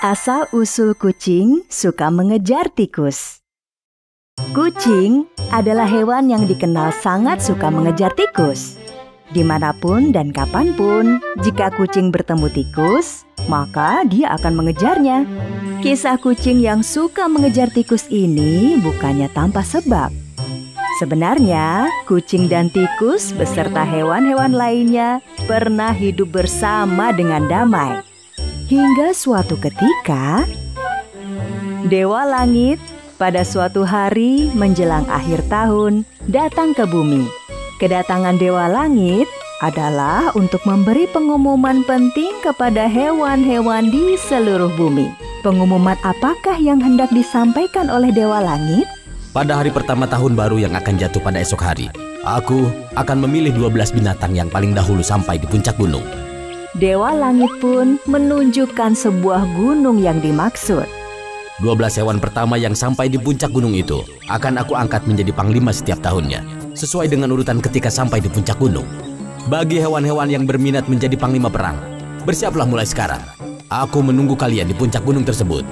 Asal-usul kucing suka mengejar tikus. Kucing adalah hewan yang dikenal sangat suka mengejar tikus. Dimanapun dan kapanpun, jika kucing bertemu tikus, maka dia akan mengejarnya. Kisah kucing yang suka mengejar tikus ini bukannya tanpa sebab. Sebenarnya, kucing dan tikus beserta hewan-hewan lainnya pernah hidup bersama dengan damai. Hingga suatu ketika, Dewa Langit pada suatu hari menjelang akhir tahun datang ke bumi. Kedatangan Dewa Langit adalah untuk memberi pengumuman penting kepada hewan-hewan di seluruh bumi. Pengumuman apakah yang hendak disampaikan oleh Dewa Langit? Pada hari pertama tahun baru yang akan jatuh pada esok hari, aku akan memilih 12 binatang yang paling dahulu sampai di puncak gunung. Dewa Langit pun menunjukkan sebuah gunung yang dimaksud. 12 hewan pertama yang sampai di puncak gunung itu akan aku angkat menjadi panglima setiap tahunnya, sesuai dengan urutan ketika sampai di puncak gunung. Bagi hewan-hewan yang berminat menjadi panglima perang, bersiaplah mulai sekarang. Aku menunggu kalian di puncak gunung tersebut.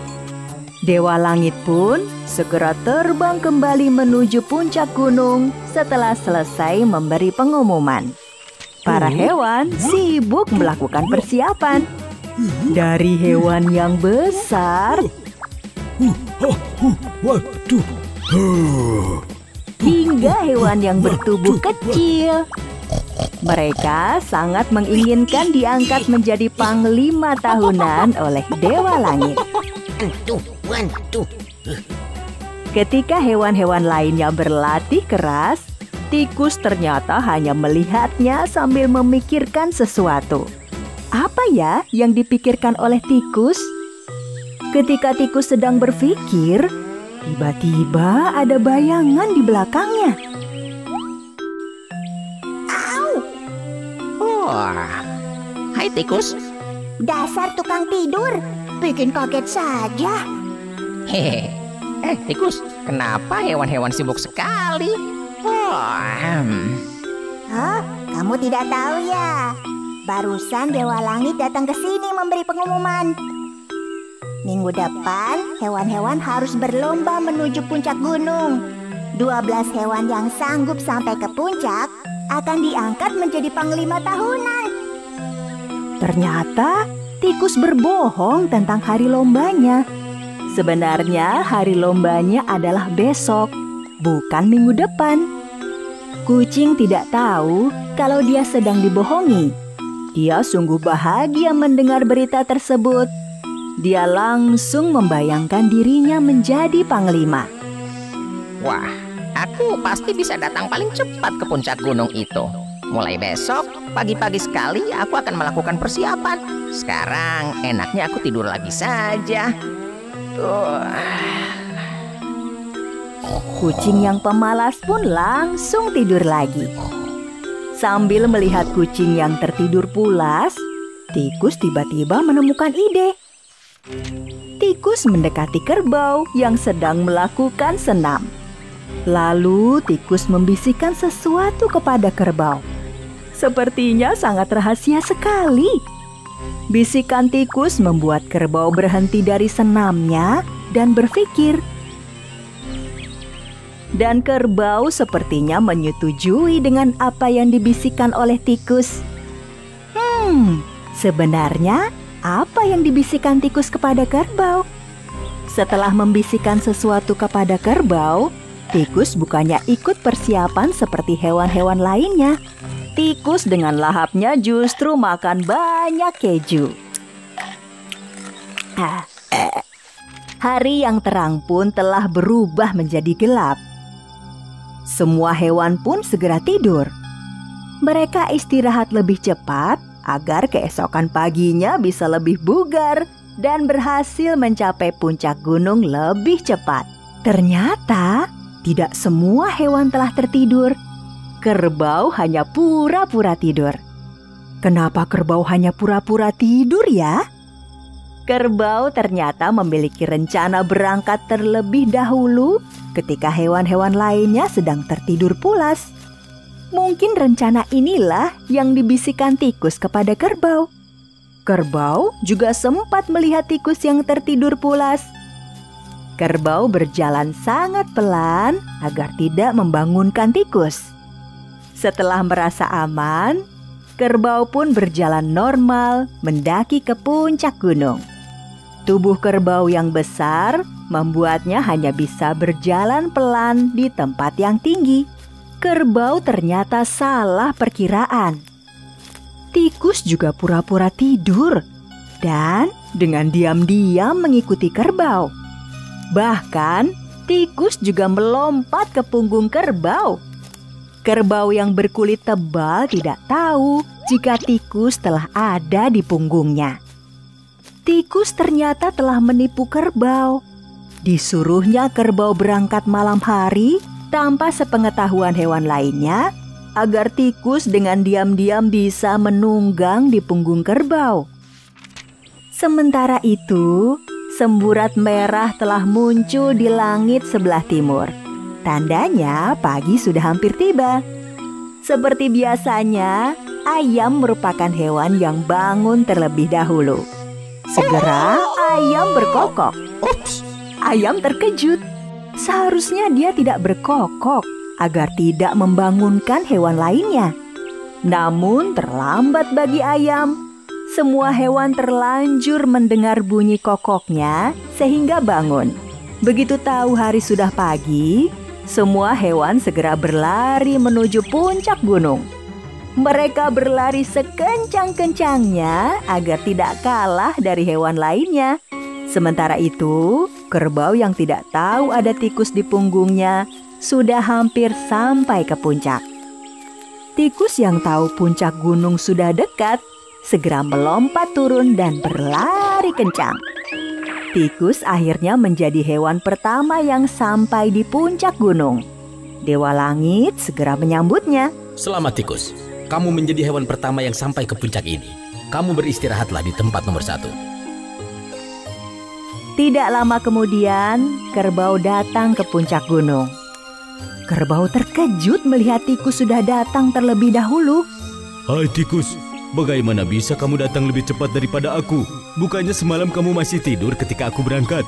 Dewa Langit pun segera terbang kembali menuju puncak gunung setelah selesai memberi pengumuman. Para hewan sibuk melakukan persiapan. Dari hewan yang besar hingga hewan yang bertubuh kecil. Mereka sangat menginginkan diangkat menjadi panglima tahunan oleh Dewa Langit. Ketika hewan-hewan lainnya berlatih keras, tikus ternyata hanya melihatnya sambil memikirkan sesuatu. Apa ya yang dipikirkan oleh tikus? Ketika tikus sedang berpikir, tiba-tiba ada bayangan di belakangnya. Hai tikus. Dasar tukang tidur, bikin kaget saja. Hehe. Tikus, kenapa hewan-hewan sibuk sekali? Hah? Kamu tidak tahu ya? Barusan Dewa Langit datang ke sini memberi pengumuman. Minggu depan, hewan-hewan harus berlomba menuju puncak gunung. 12 hewan yang sanggup sampai ke puncak akan diangkat menjadi panglima tahunan. Ternyata tikus berbohong tentang hari lombanya. Sebenarnya hari lombanya adalah besok, bukan minggu depan. Kucing tidak tahu kalau dia sedang dibohongi. Dia sungguh bahagia mendengar berita tersebut. Dia langsung membayangkan dirinya menjadi panglima. Wah, aku pasti bisa datang paling cepat ke puncak gunung itu. Mulai besok, pagi-pagi sekali aku akan melakukan persiapan. Sekarang enaknya aku tidur lagi saja. Kucing yang pemalas pun langsung tidur lagi. Sambil melihat kucing yang tertidur pulas, tikus tiba-tiba menemukan ide. Tikus mendekati kerbau yang sedang melakukan senam. Lalu tikus membisikkan sesuatu kepada kerbau. Sepertinya sangat rahasia sekali. Bisikan tikus membuat kerbau berhenti dari senamnya dan berpikir. Dan kerbau sepertinya menyetujui dengan apa yang dibisikkan oleh tikus. Sebenarnya apa yang dibisikkan tikus kepada kerbau? Setelah membisikkan sesuatu kepada kerbau, tikus bukannya ikut persiapan seperti hewan-hewan lainnya. Tikus dengan lahapnya justru makan banyak keju. Hari yang terang pun telah berubah menjadi gelap. Semua hewan pun segera tidur. Mereka istirahat lebih cepat agar keesokan paginya bisa lebih bugar dan berhasil mencapai puncak gunung lebih cepat. Ternyata tidak semua hewan telah tertidur. Kerbau hanya pura-pura tidur. Kenapa kerbau hanya pura-pura tidur ya? Kerbau ternyata memiliki rencana berangkat terlebih dahulu ketika hewan-hewan lainnya sedang tertidur pulas. Mungkin rencana inilah yang dibisikkan tikus kepada kerbau. Kerbau juga sempat melihat tikus yang tertidur pulas. Kerbau berjalan sangat pelan agar tidak membangunkan tikus. Setelah merasa aman, kerbau pun berjalan normal mendaki ke puncak gunung. Tubuh kerbau yang besar membuatnya hanya bisa berjalan pelan di tempat yang tinggi. Kerbau ternyata salah perkiraan. Tikus juga pura-pura tidur dan dengan diam-diam mengikuti kerbau. Bahkan tikus juga melompat ke punggung kerbau. Kerbau yang berkulit tebal tidak tahu jika tikus telah ada di punggungnya. Tikus ternyata telah menipu kerbau. Disuruhnya kerbau berangkat malam hari tanpa sepengetahuan hewan lainnya agar tikus dengan diam-diam bisa menunggang di punggung kerbau. Sementara itu, semburat merah telah muncul di langit sebelah timur. Tandanya pagi sudah hampir tiba. Seperti biasanya, ayam merupakan hewan yang bangun terlebih dahulu. Segera ayam berkokok. Ups, Ayam terkejut. Seharusnya dia tidak berkokok agar tidak membangunkan hewan lainnya. Namun terlambat bagi ayam. Semua hewan terlanjur mendengar bunyi kokoknya sehingga bangun. Begitu tahu hari sudah pagi, semua hewan segera berlari menuju puncak gunung. Mereka berlari sekencang-kencangnya agar tidak kalah dari hewan lainnya. Sementara itu, kerbau yang tidak tahu ada tikus di punggungnya sudah hampir sampai ke puncak. Tikus yang tahu puncak gunung sudah dekat, segera melompat turun dan berlari kencang. Tikus akhirnya menjadi hewan pertama yang sampai di puncak gunung. Dewa Langit segera menyambutnya. Selamat tikus, kamu menjadi hewan pertama yang sampai ke puncak ini. Kamu beristirahatlah di tempat nomor 1. Tidak lama kemudian, kerbau datang ke puncak gunung. Kerbau terkejut melihat tikus sudah datang terlebih dahulu. Hai tikus, bagaimana bisa kamu datang lebih cepat daripada aku? Bukannya semalam kamu masih tidur ketika aku berangkat?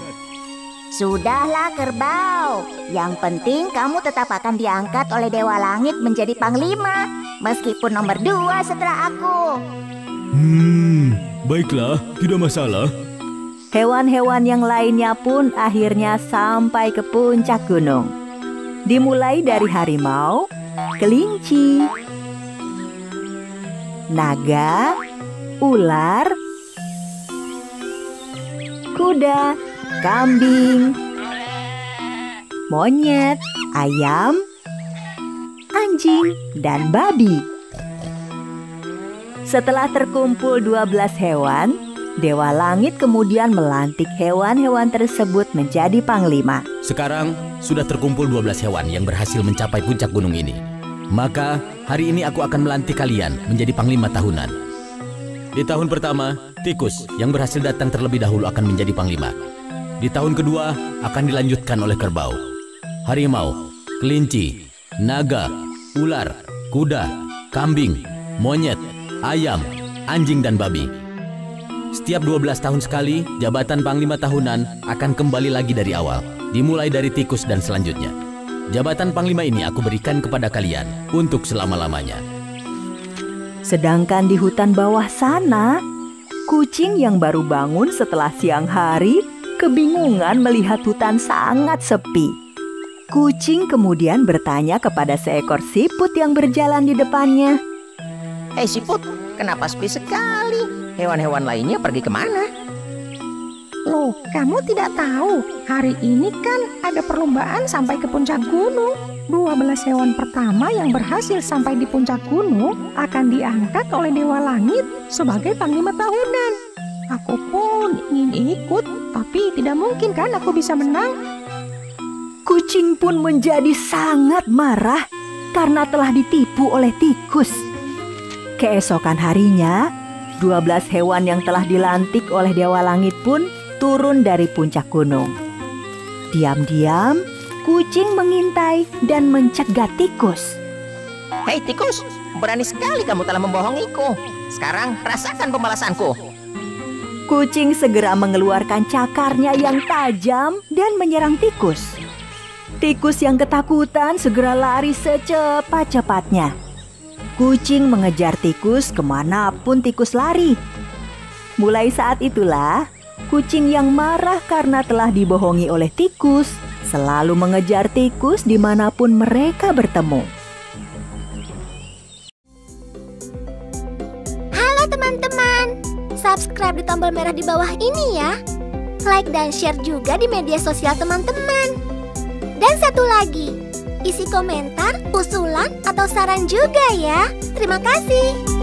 Sudahlah kerbau, yang penting kamu tetap akan diangkat oleh Dewa Langit menjadi panglima, meskipun nomor 2 setelah aku. Baiklah, tidak masalah. Hewan-hewan yang lainnya pun akhirnya sampai ke puncak gunung. Dimulai dari harimau, kelinci, naga, ular, kuda, kambing, monyet, ayam, anjing, dan babi. Setelah terkumpul 12 hewan, Dewa Langit kemudian melantik hewan-hewan tersebut menjadi panglima. Sekarang sudah terkumpul 12 hewan yang berhasil mencapai puncak gunung ini. Maka hari ini aku akan melantik kalian menjadi panglima tahunan. Di tahun pertama, tikus yang berhasil datang terlebih dahulu akan menjadi panglima. Di tahun kedua akan dilanjutkan oleh kerbau, harimau, kelinci, naga, ular, kuda, kambing, monyet, ayam, anjing, dan babi. Setiap 12 tahun sekali, jabatan panglima tahunan akan kembali lagi dari awal, dimulai dari tikus dan selanjutnya. Jabatan panglima ini aku berikan kepada kalian untuk selama-lamanya. Sedangkan di hutan bawah sana, kucing yang baru bangun setelah siang hari kebingungan melihat hutan sangat sepi. Kucing kemudian bertanya kepada seekor siput yang berjalan di depannya. Hei siput, kenapa sepi sekali? Hewan-hewan lainnya pergi kemana? Loh, kamu tidak tahu, hari ini kan ada perlombaan sampai ke puncak gunung. 12 hewan pertama yang berhasil sampai di puncak gunung akan diangkat oleh Dewa Langit sebagai panglima tahunan. Aku pun ingin ikut, tapi tidak mungkin kan aku bisa menang. Kucing pun menjadi sangat marah karena telah ditipu oleh tikus. Keesokan harinya, 12 hewan yang telah dilantik oleh Dewa Langit pun turun dari puncak gunung. Diam-diam, kucing mengintai dan mencegat tikus. Hei tikus, berani sekali kamu telah membohongiku. Sekarang rasakan pembalasanku. Kucing segera mengeluarkan cakarnya yang tajam dan menyerang tikus. Tikus yang ketakutan segera lari secepat-cepatnya. Kucing mengejar tikus kemanapun tikus lari. Mulai saat itulah, kucing yang marah karena telah dibohongi oleh tikus selalu mengejar tikus dimanapun mereka bertemu. Halo teman-teman, subscribe di tombol merah di bawah ini ya. Like dan share juga di media sosial teman-teman. Dan satu lagi, isi komentar, usulan, atau saran juga ya. Terima kasih.